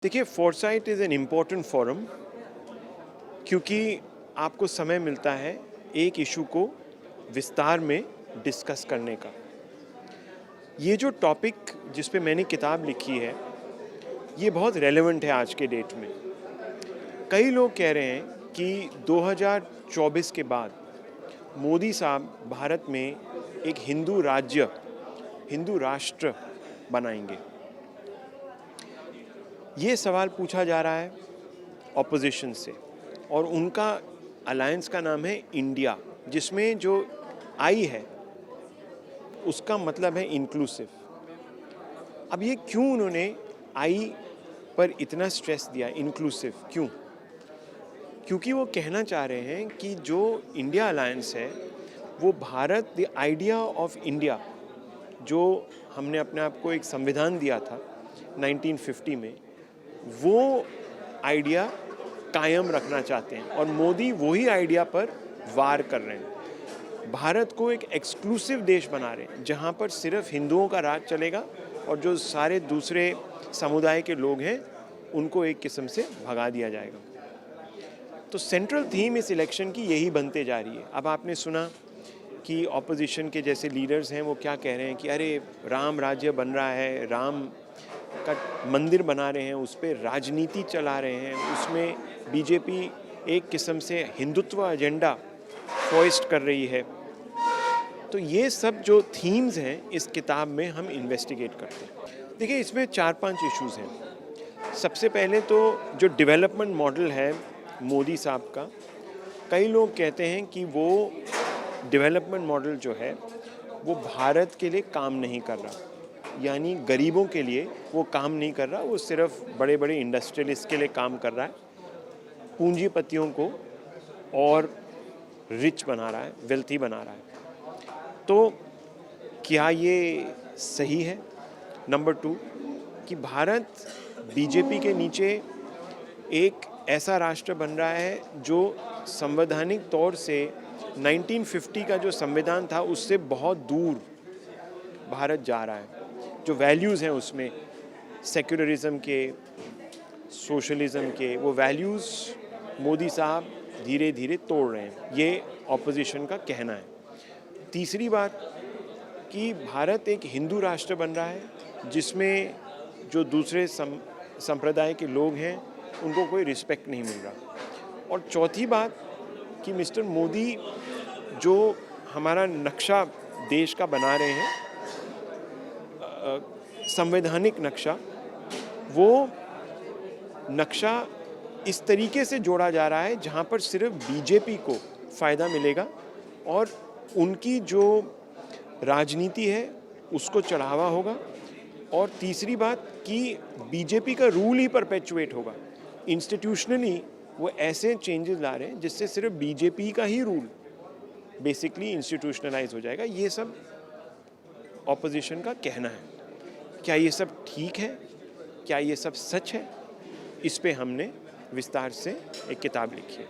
देखिए, foresight is an important forum क्योंकि आपको समय मिलता है एक इशू को विस्तार में डिस्कस करने का। ये जो टॉपिक जिस पे मैंने किताब लिखी है, ये बहुत रेलेवेंट है आज के डेट में। कई लोग कह रहे हैं कि 2024 के बाद मोदी साहब भारत में एक हिंदू राज्य, हिंदू राष्ट्र बनाएंगे। ये सवाल पूछा जा रहा है ऑपोजिशन से और उनका अलायंस का नाम है इंडिया, जिसमें जो आई है उसका मतलब है इंक्लूसिव। अब ये क्यों उन्होंने आई पर इतना स्ट्रेस दिया, इंक्लूसिव क्यों? क्योंकि वो कहना चाह रहे हैं कि जो इंडिया अलायंस है वो Bharat, the idea of India, जो हमने अपने आप को एक संविधान दिया था 1950 में, वो आइडिया कायम रखना चाहते हैं और मोदी वही आइडिया पर वार कर रहे हैं। भारत को एक एक्सक्लूसिव देश बना रहे हैं जहां पर सिर्फ हिंदुओं का राज चलेगा और जो सारे दूसरे समुदाय के लोग हैं उनको एक किस्म से भगा दिया जाएगा। तो सेंट्रल थीम इस इलेक्शन की यही बनते जा रही है। अब आपने सुना कि ऑपोजिशन के जैसे लीडर्स हैं वो क्या कह रहे हैं कि अरे राम राज्य बन रहा है, राम का मंदिर बना रहे हैं, उस पर राजनीति चला रहे हैं, उसमें बीजेपी एक किस्म से हिंदुत्व एजेंडा फॉइस्ट कर रही है। तो ये सब जो थीम्स हैं इस किताब में हम इन्वेस्टिगेट करते हैं। देखिए, इसमें 4-5 इश्यूज हैं। सबसे पहले तो जो डेवलपमेंट मॉडल है मोदी साहब का, कई लोग कहते हैं कि वो डेवलपमेंट मॉडल जो है वो भारत के लिए काम नहीं कर रहा, यानी गरीबों के लिए वो काम नहीं कर रहा, वो सिर्फ बड़े बड़े इंडस्ट्रियलिस्ट के लिए काम कर रहा है, पूंजीपतियों को और रिच बना रहा है, वेल्थी बना रहा है। तो क्या ये सही है? नंबर 2 कि भारत बीजेपी के नीचे एक ऐसा राष्ट्र बन रहा है जो संवैधानिक तौर से 1950 का जो संविधान था उससे बहुत दूर भारत जा रहा है। जो वैल्यूज़ हैं उसमें सेक्युलरिज्म के, सोशलिज्म के, वो वैल्यूज़ मोदी साहब धीरे धीरे तोड़ रहे हैं, ये ऑपोजिशन का कहना है। तीसरी बात कि भारत एक हिंदू राष्ट्र बन रहा है जिसमें जो दूसरे संप्रदाय के लोग हैं उनको कोई रिस्पेक्ट नहीं मिल रहा। और चौथी बात कि मिस्टर मोदी जो हमारा नक्शा देश का बना रहे हैं, संवैधानिक नक्शा, वो नक्शा इस तरीके से जोड़ा जा रहा है जहां पर सिर्फ बीजेपी को फ़ायदा मिलेगा और उनकी जो राजनीति है उसको चढ़ावा होगा। और तीसरी बात कि बीजेपी का रूल ही परपेचुएट होगा। इंस्टीट्यूशनली वो ऐसे चेंजेस ला रहे हैं जिससे सिर्फ बीजेपी का ही रूल बेसिकली इंस्टीट्यूशनलाइज हो जाएगा। ये सब ऑपोजिशन का कहना है। क्या ये सब ठीक है? क्या ये सब सच है? इस पे हमने विस्तार से एक किताब लिखी है।